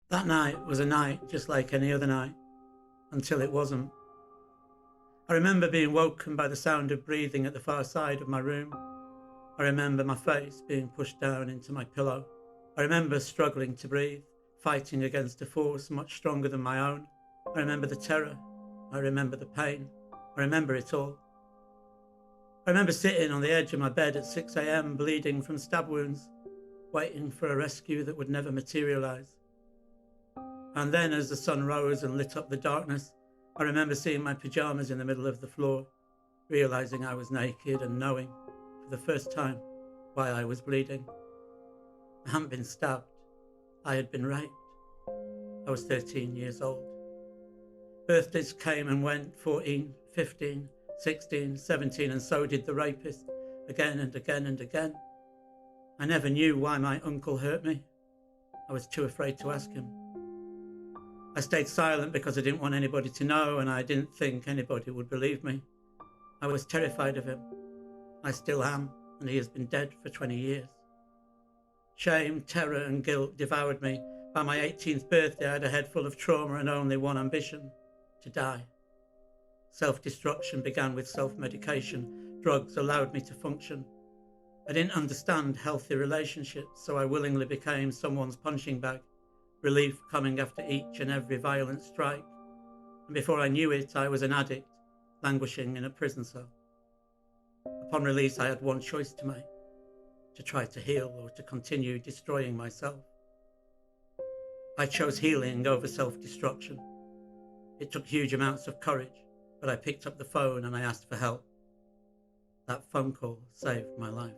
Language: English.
That night was a night just like any other night, until it wasn't. I remember being woken by the sound of breathing at the far side of my room. I remember my face being pushed down into my pillow. I remember struggling to breathe, fighting against a force much stronger than my own. I remember the terror. I remember the pain. I remember it all. I remember sitting on the edge of my bed at 6 a.m, bleeding from stab wounds, waiting for a rescue that would never materialise. And then as the sun rose and lit up the darkness, I remember seeing my pyjamas in the middle of the floor, realising I was naked and knowing, for the first time, why I was bleeding. I hadn't been stabbed. I had been raped. I was 13 years old. Birthdays came and went, 14, 15, 16, 17, and so did the rapist, again and again and again. I never knew why my uncle hurt me. I was too afraid to ask him. I stayed silent because I didn't want anybody to know, and I didn't think anybody would believe me. I was terrified of him. I still am, and he has been dead for 20 years. Shame, terror and guilt devoured me. By my 18th birthday, I had a head full of trauma and only one ambition: to die. Self-destruction began with self-medication. Drugs allowed me to function. I didn't understand healthy relationships, so I willingly became someone's punching bag, relief coming after each and every violent strike. And before I knew it, I was an addict, languishing in a prison cell. Upon release, I had one choice to make: to try to heal or to continue destroying myself. I chose healing over self-destruction. It took huge amounts of courage, but I picked up the phone and I asked for help. That phone call saved my life.